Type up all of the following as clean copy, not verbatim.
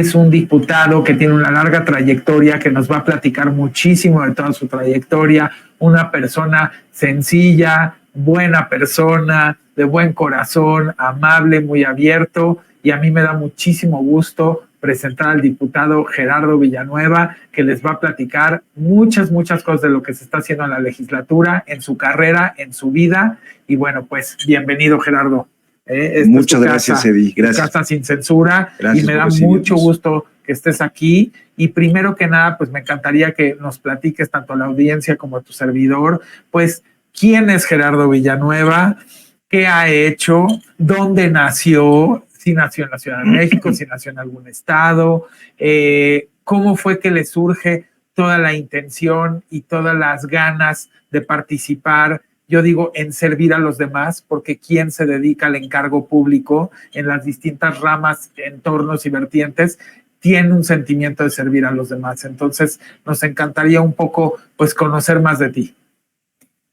Es un diputado que tiene una larga trayectoria, que nos va a platicar muchísimo de toda su trayectoria, una persona sencilla, buena persona, de buen corazón, amable, muy abierto, y a mí me da muchísimo gusto presentar al diputado Gerardo Villanueva, que les va a platicar muchas cosas de lo que se está haciendo en la legislatura, en su carrera, en su vida, y bueno, pues bienvenido, Gerardo. Muchas gracias, Eddie. Gracias. Casa sin censura. Gracias, y me da mucho gusto que estés aquí. Y primero que nada, pues me encantaría que nos platiques tanto a la audiencia como a tu servidor, pues, ¿quién es Gerardo Villanueva? ¿Qué ha hecho? ¿Dónde nació? Si nació en la Ciudad de México, si nació en algún estado. ¿Cómo fue que le surge toda la intención y todas las ganas de participar? Yo digo en servir a los demás, porque quien se dedica al encargo público en las distintas ramas, entornos y vertientes, tiene un sentimiento de servir a los demás. Entonces, nos encantaría un poco, pues, conocer más de ti.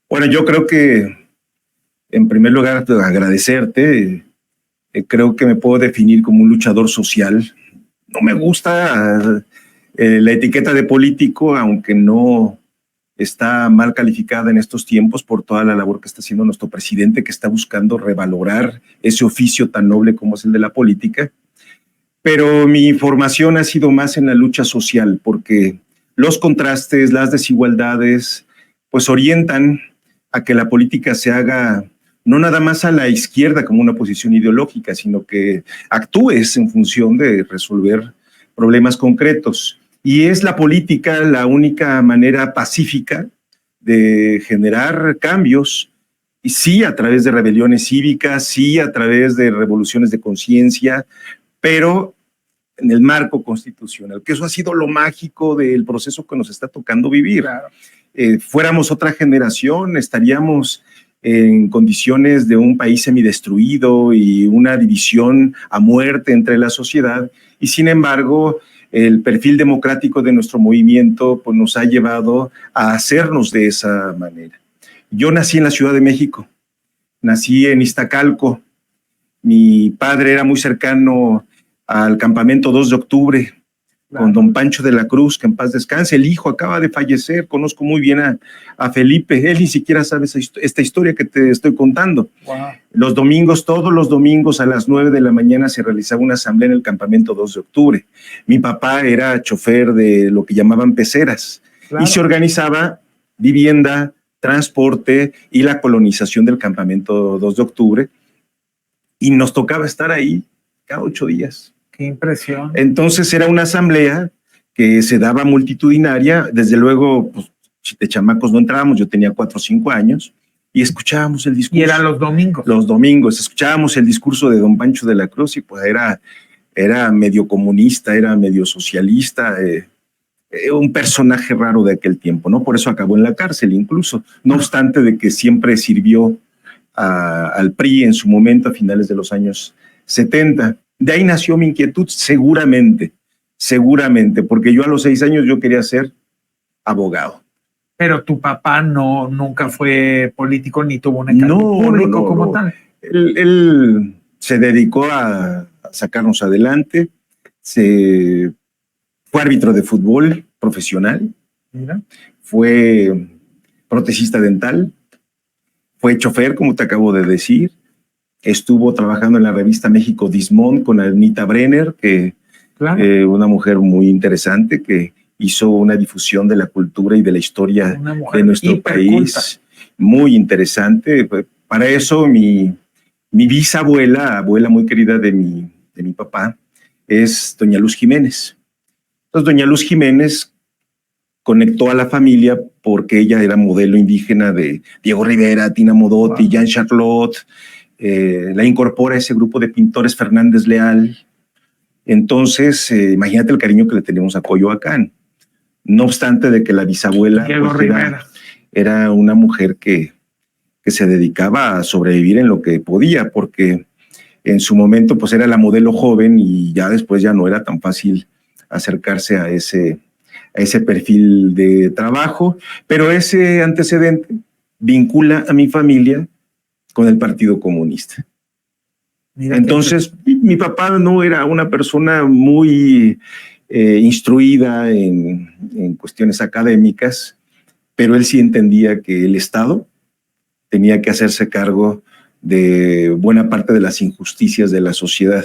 Bueno, yo creo que, en primer lugar, agradecerte. Creo que me puedo definir como un luchador social. No me gusta la etiqueta de político, aunque no está mal calificada en estos tiempos por toda la labor que está haciendo nuestro presidente, que está buscando revalorar ese oficio tan noble como es el de la política. Pero mi formación ha sido más en la lucha social, porque los contrastes, las desigualdades, pues orientan a que la política se haga no nada más a la izquierda como una posición ideológica, sino que actúes en función de resolver problemas concretos. Y es la política la única manera pacífica de generar cambios, y sí a través de rebeliones cívicas, sí a través de revoluciones de conciencia, pero en el marco constitucional, que eso ha sido lo mágico del proceso que nos está tocando vivir. Claro. Fuéramos otra generación, estaríamos en condiciones de un país semidestruido y una división a muerte entre la sociedad, y sin embargo el perfil democrático de nuestro movimiento pues, nos ha llevado a hacernos de esa manera. Yo nací en la Ciudad de México, nací en Iztacalco. Mi padre era muy cercano al campamento 2 de octubre, claro, con don Pancho de la Cruz, que en paz descanse. El hijo acaba de fallecer, conozco muy bien a Felipe, él ni siquiera sabe esta historia que te estoy contando. Wow. Los domingos, todos los domingos a las 9 de la mañana se realizaba una asamblea en el campamento 2 de octubre. Mi papá era chofer de lo que llamaban peceras, claro, y se organizaba vivienda, transporte y la colonización del campamento 2 de octubre, y nos tocaba estar ahí cada 8 días. Qué impresión. Entonces era una asamblea que se daba multitudinaria. Desde luego, pues, de chamacos no entrábamos, yo tenía 4 o 5 años, y escuchábamos el discurso. ¿Y eran los domingos? Los domingos, escuchábamos el discurso de don Pancho de la Cruz, y pues era medio comunista, era medio socialista, un personaje raro de aquel tiempo, ¿no? Por eso acabó en la cárcel incluso, no obstante de que siempre sirvió al PRI en su momento a finales de los años 70. De ahí nació mi inquietud, seguramente, porque yo a los 6 años yo quería ser abogado. Pero tu papá nunca fue político ni tuvo un encargo público como tal. Él se dedicó a sacarnos adelante, fue árbitro de fútbol profesional. Mira. Fue protesista dental, fue chofer, como te acabo de decir. Estuvo trabajando en la revista México Dismont con Anita Brenner, que claro, una mujer muy interesante que hizo una difusión de la cultura y de la historia de nuestro país. Muy interesante. Para eso mi bisabuela, abuela muy querida de mi papá, es doña Luz Jiménez. Entonces doña Luz Jiménez conectó a la familia porque ella era modelo indígena de Diego Rivera, Tina Modotti, wow, Jean Charlotte. La incorpora a ese grupo de pintores Fernández Leal. Entonces, imagínate el cariño que le tenemos a Coyoacán. No obstante de que la bisabuela pues, era una mujer que se dedicaba a sobrevivir en lo que podía, porque en su momento pues era la modelo joven y ya después ya no era tan fácil acercarse a ese perfil de trabajo, pero ese antecedente vincula a mi familia con el Partido Comunista. Entonces, mi papá no era una persona muy instruida en cuestiones académicas, pero él sí entendía que el Estado tenía que hacerse cargo de buena parte de las injusticias de la sociedad.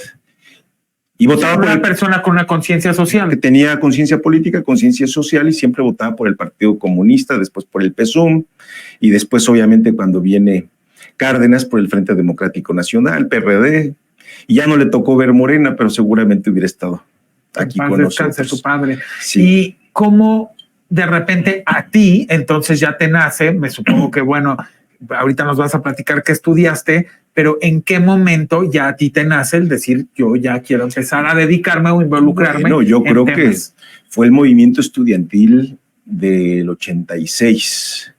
Y votaba por una persona con una conciencia social. Que tenía conciencia política, conciencia social, y siempre votaba por el Partido Comunista, después por el PSUM, y después, obviamente, cuando viene Cárdenas, por el Frente Democrático Nacional, PRD, y ya no le tocó ver Morena, pero seguramente hubiera estado aquí con nosotros. Su padre. Sí. Y cómo de repente a ti, entonces ya te nace, me supongo que, bueno, ahorita nos vas a platicar qué estudiaste, pero ¿en qué momento ya a ti te nace el decir, yo ya quiero empezar a dedicarme o involucrarme? No, yo creo que fue el movimiento estudiantil del 86,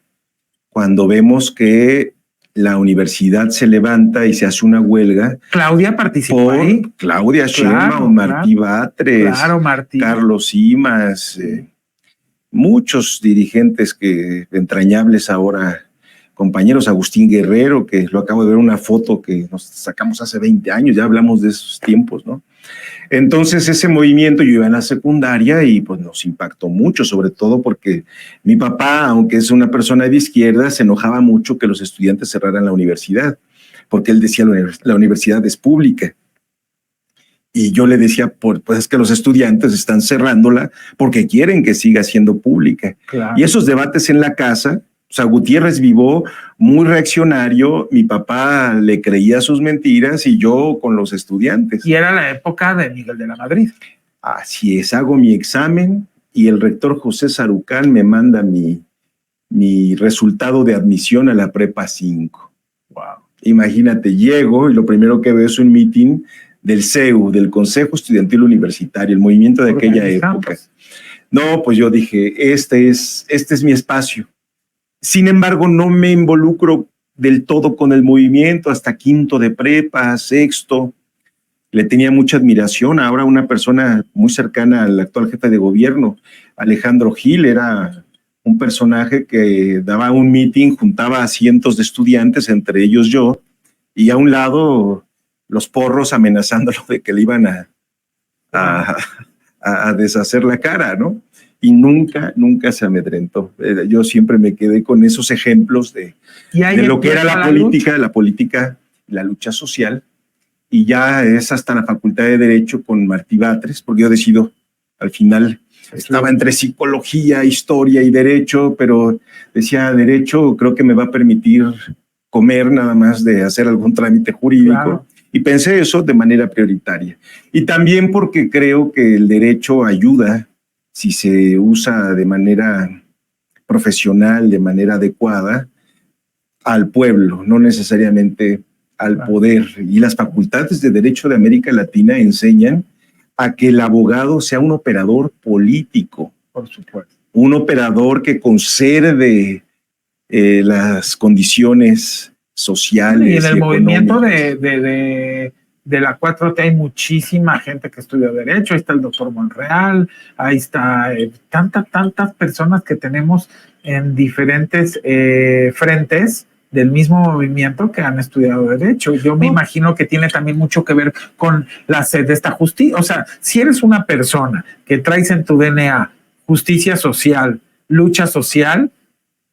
cuando vemos que la universidad se levanta y se hace una huelga. Claudia participó ahí. Claudia Sheinbaum, Martí Batres, Carlos Simas, muchos dirigentes que entrañables ahora, compañeros, Agustín Guerrero, que lo acabo de ver una foto que nos sacamos hace 20 años, ya hablamos de esos tiempos, ¿no? Entonces ese movimiento, yo iba en la secundaria y pues nos impactó mucho, sobre todo porque mi papá, aunque es una persona de izquierda, se enojaba mucho que los estudiantes cerraran la universidad, porque él decía la universidad es pública. Y yo le decía, pues es que los estudiantes están cerrándola porque quieren que siga siendo pública. Claro. Y esos debates en la casa, o sea, Gutiérrez Vivó, muy reaccionario, mi papá le creía sus mentiras y yo con los estudiantes. Y era la época de Miguel de la Madrid. Así es, hago mi examen y el rector José Sarucán me manda mi resultado de admisión a la prepa 5. Wow. Imagínate, llego y lo primero que veo es un meeting del CEU, del Consejo Estudiantil Universitario, el movimiento de aquella época. No, pues yo dije, este es mi espacio. Sin embargo, no me involucro del todo con el movimiento hasta quinto de prepa, sexto. Le tenía mucha admiración. Ahora una persona muy cercana al actual jefe de gobierno, Alejandro Gil, era un personaje que daba un meeting, juntaba a cientos de estudiantes, entre ellos yo, y a un lado los porros amenazándolo de que le iban a deshacer la cara, ¿no? Y nunca se amedrentó. Yo siempre me quedé con esos ejemplos de lo que era la política, la lucha social, y ya es hasta la Facultad de Derecho con Martí Batres, porque yo decido, al final, estaba entre psicología, historia y derecho, pero decía, derecho creo que me va a permitir comer nada más de hacer algún trámite jurídico. Claro. Y pensé eso de manera prioritaria. Y también porque creo que el derecho ayuda, si se usa de manera profesional, de manera adecuada, al pueblo, no necesariamente al poder. Y las facultades de Derecho de América Latina enseñan a que el abogado sea un operador político. Por supuesto. Un operador que conserve las condiciones sociales. Y en el movimiento de la 4T hay muchísima gente que estudia Derecho. Ahí está el doctor Monreal, ahí está tantas personas que tenemos en diferentes frentes del mismo movimiento que han estudiado Derecho. Yo me imagino que tiene también mucho que ver con la sed de esta justicia. O sea, si eres una persona que traes en tu DNA justicia social, lucha social,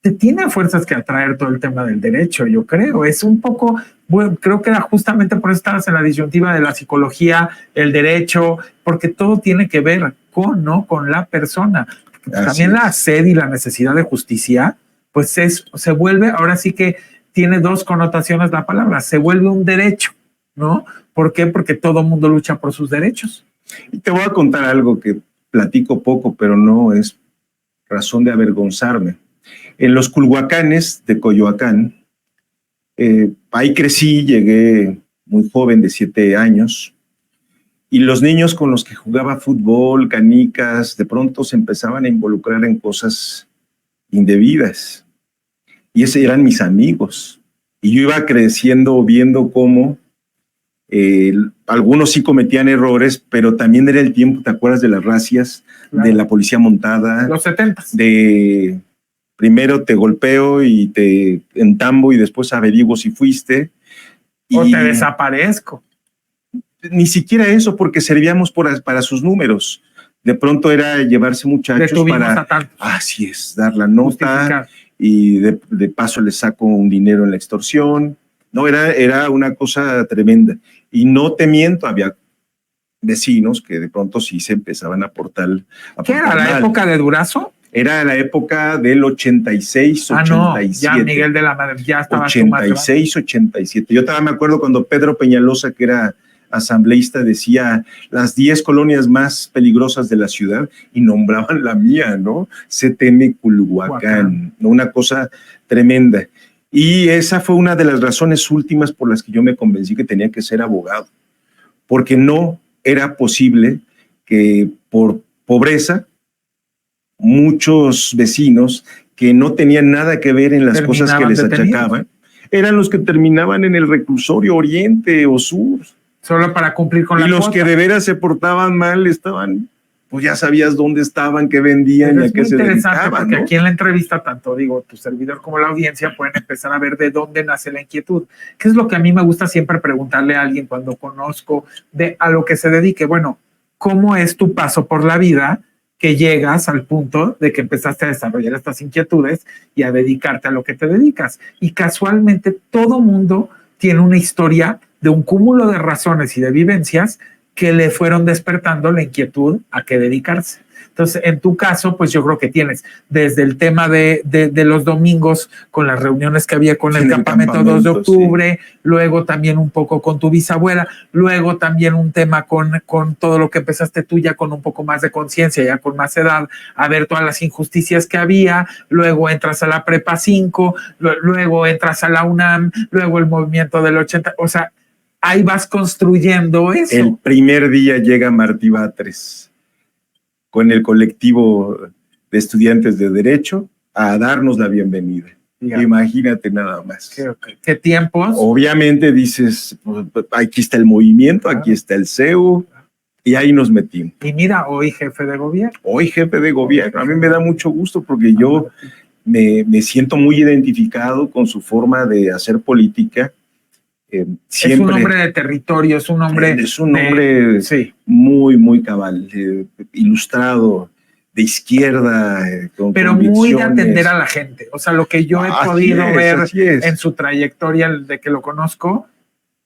te tiene fuerzas que atraer todo el tema del derecho, yo creo. Es un poco, bueno, creo que era justamente por eso estabas en la disyuntiva de la psicología, el derecho, porque todo tiene que ver con la persona. También la sed y la necesidad de justicia, pues se vuelve, ahora sí que tiene dos connotaciones la palabra, se vuelve un derecho, ¿no? ¿Por qué? Porque todo mundo lucha por sus derechos. Y te voy a contar algo que platico poco, pero no es razón de avergonzarme. En los Culhuacanes de Coyoacán, ahí crecí, llegué muy joven de 7 años, y los niños con los que jugaba fútbol, canicas, de pronto se empezaban a involucrar en cosas indebidas. Y esos eran mis amigos. Y yo iba creciendo viendo cómo algunos sí cometían errores, pero también era el tiempo, ¿te acuerdas de las racias? Claro. De la policía montada. Los 70s. De primero te golpeo y te entambo y después averiguo si fuiste. O te desaparezco. ni siquiera eso, porque servíamos para sus números. De pronto era llevarse muchachos para, así es, dar la nota y de paso les saco un dinero en la extorsión. No, era una cosa tremenda. Y no te miento, había vecinos que de pronto sí se empezaban a portar. ¿Qué era la época de Durazo? Era la época del 86, 87. No, ya Miguel de la Madrid, ya estaba 86, 87. Yo todavía me acuerdo cuando Pedro Peñalosa, que era asambleísta, decía las 10 colonias más peligrosas de la ciudad y nombraban la mía, ¿no? CTM Culhuacán, ¿no? Una cosa tremenda. Y esa fue una de las razones últimas por las que yo me convencí que tenía que ser abogado, porque no era posible que por pobreza muchos vecinos que no tenían nada que ver en las cosas que les achacaban, eran los que terminaban en el reclusorio Oriente o Sur. Solo para cumplir con la cuota. Y los cuota. Que de veras se portaban mal estaban, pues ya sabías dónde estaban, qué vendían y a qué se dedicaban, porque ¿no? Aquí en la entrevista, tanto tu servidor como la audiencia pueden empezar a ver de dónde nace la inquietud. ¿Qué es lo que a mí me gusta siempre preguntarle a alguien cuando conozco a lo que se dedique? Bueno, ¿cómo es tu paso por la vida que llegas al punto de que empezaste a desarrollar estas inquietudes y a dedicarte a lo que te dedicas? Y casualmente todo mundo tiene una historia de un cúmulo de razones y de vivencias que le fueron despertando la inquietud a qué dedicarse. Entonces, en tu caso, pues yo creo que tienes desde el tema de los domingos con las reuniones que había con el campamento 2 de octubre, sí. Luego también un poco con tu bisabuela, luego también un tema con todo lo que empezaste tú ya con un poco más de conciencia, ya con más edad, a ver todas las injusticias que había, luego entras a la Prepa 5, luego entras a la UNAM, luego el movimiento del 80, o sea, ahí vas construyendo eso. El primer día llega Martí Batres con el colectivo de estudiantes de Derecho a darnos la bienvenida. Digamos. Imagínate nada más. ¿Qué tiempos? Obviamente dices, pues, aquí está el movimiento, aquí está el CEU, y ahí nos metimos. Y mira, hoy jefe de gobierno. Hoy jefe de gobierno. A mí me da mucho gusto porque yo me siento muy identificado con su forma de hacer política. Siempre, es un hombre de territorio, es un hombre sí. muy, muy cabal, ilustrado, de izquierda, con pero muy de atender a la gente. O sea, lo que yo he podido ver en su trayectoria de que lo conozco,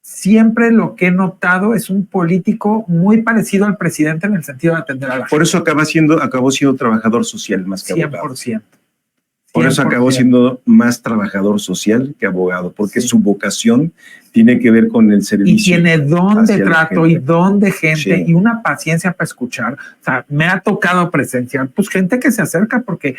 siempre lo que he notado es un político muy parecido al presidente en el sentido de atender a la gente. Por eso acabó siendo trabajador social más que 100%. Abogado. Por eso acabó siendo más trabajador social que abogado, porque su vocación tiene que ver con el servicio. Y tiene don de trato y don de gente y una paciencia para escuchar. O sea, me ha tocado presenciar, pues gente que se acerca porque